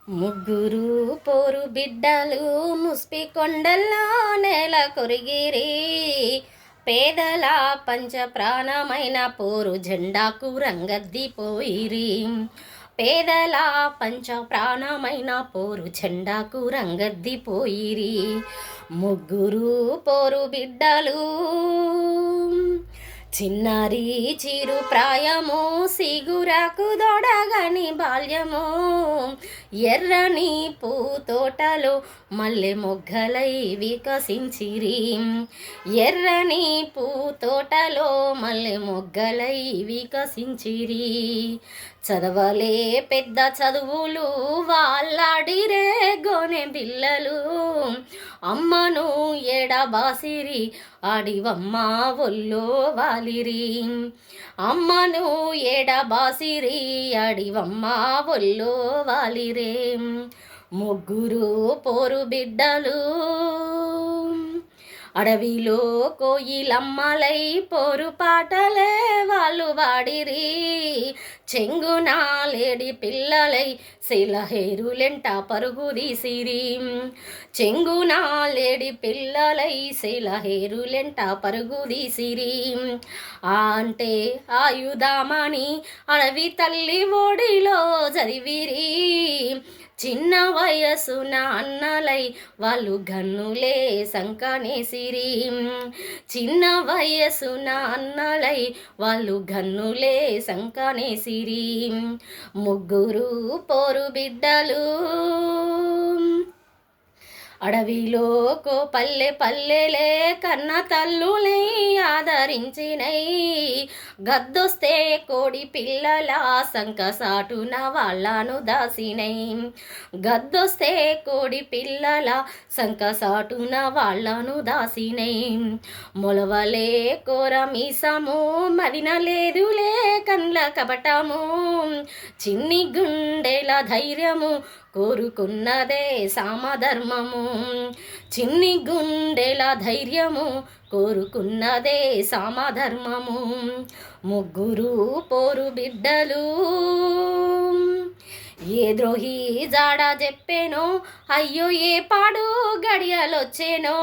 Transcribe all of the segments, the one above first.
ముగ్గురు పోరు బిడ్డలు ముస్పి కొండల్లో నేల కొరిగిరి. పేదల పంచ ప్రాణమైన పోరు జెండాకు రంగద్దిపోయిరి. పేదల పంచ ప్రాణమైన పోరు జెండాకు రంగద్దిపోయిరి. ముగ్గురు పోరు బిడ్డలు చిన్నారి చిరు ప్రాయము సిగురాకు దొడగని బాల్యము. ఎర్రని పూతోటలో మల్లె మొగ్గలై వికసించిరి. ఎర్రని పూతోటలో మల్లె మొగ్గలై వికసించిరి. చదవలే పెద్ద చదువులు వాళ్ళాడిరే గోనె బిల్లలు. అమ్మను ఎడబాసిరి ఆడివమ్మ ఒల్లో వాలిరి. అమ్మను ఎడబాసిరి ఆడివమ్మ ఒల్లో వాలిరే. ముగ్గురు పోరు బిడ్డలు అడవిలో కోయిలమ్మలై పోరు పాటలే వాళ్ళు వాడిరి. చెంగునాలేడి పిల్లలై శిలహేరులెంట పరుగు తీసిరి. చెంగునాలేడి పిల్లలై శిలహేరులెంట పరుగు తీసిరి. అంటే ఆయుధామని అడవి తల్లి ఒడిలో చదివిరి. చిన్న వయసున అన్నలై వాళ్ళు గన్నులే సంకనేసిరి. చిన్న వయసున అన్నలై వాళ్ళు గన్నులే సంకనేసిరి. ముగ్గురు పోరు బిడ్డలు అడవిలో పల్లె పల్లెలే కన్న తల్లులై ఆదరించినై. గద్దొస్తే కోడి పిల్లల సంకసాటున వాళ్ళను దాసినై. గద్దొస్తే కోడి పిల్లల సంకసాటున వాళ్ళను దాసినై. మొలవలే కోర మీసము మదినలేదులే కండ్ల కపటము. చిన్ని గుండెల ధైర్యము కోరుకున్నదే సామధర్మము. చిన్ని గుండెల ధైర్యము కోరుకున్నదే సామధర్మము. ముగ్గురు పోరు బిడ్డలు ఏ ద్రోహి జాడ చెప్పేనో అయ్యో ఏ పాడు గడియలొచ్చేనో.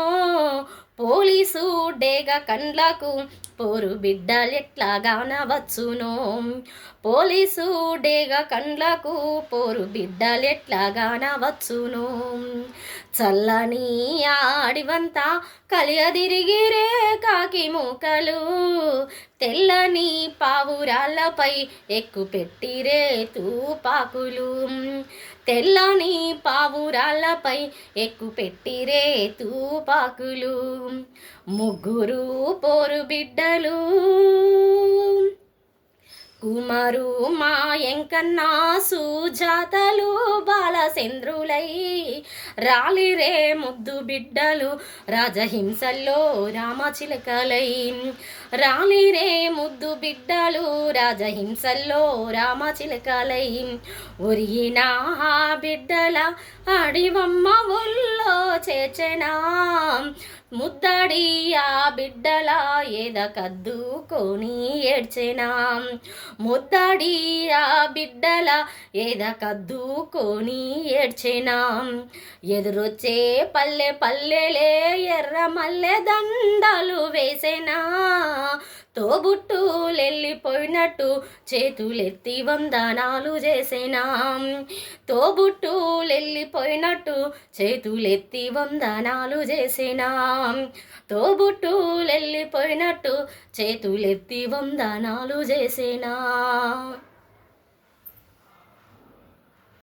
పోలీసు డేగ కండ్లకు పోరు బిడ్డలెట్లాగానవచ్చునో. పోలీసు డేగ కండ్లకు పోరు బిడ్డలెట్లాగానవచ్చునో. చల్లని ఆడివంతా కలియదిరిగిరే కాకి మూకలు. తెల్లని పావురాళ్ళపై ఎక్కుపెట్టిరే తూపాకులు. తెల్లని పావురాళ్ళపై ఎక్కుపెట్టిరే తూపాకులు. ముగ్గురు పోరు బిడ్డలు కుమారు మాయంకన్నా సుజాతలు బాలచంద్రులై రాలిరే ముద్దు బిడ్డలు రాజహింసల్లో రామచిలకలై. రాలిరే ముద్దు బిడ్డలు రాజహింసల్లో రామచిలకలై. ఒరిగిన బిడ్డల అడివమ్మ ఒళ్ళో చేర్చెనా. ముద్దడి ఆ బిడ్డల ఎదకద్దుకొని ఏడ్చెనా. ముద్దడి ఆ బిడ్డల ఎదకద్దుకొని ఏడ్చెనా. ఎదురొచ్చే పల్లె పల్లెలే ఎర్ర మల్లె దండలు వేసెనా. తోబుట్టులెళ్ళిపోయినట్టు చేతులెత్తి వందనాలు చేసేనా. తోబుట్టులెళ్ళిపోయినట్టు చేతులెత్తి వందనాలు చేసేనా. తోబుట్టులెళ్ళిపోయినట్టు చేతులెత్తి వందనాలు చేసేనా.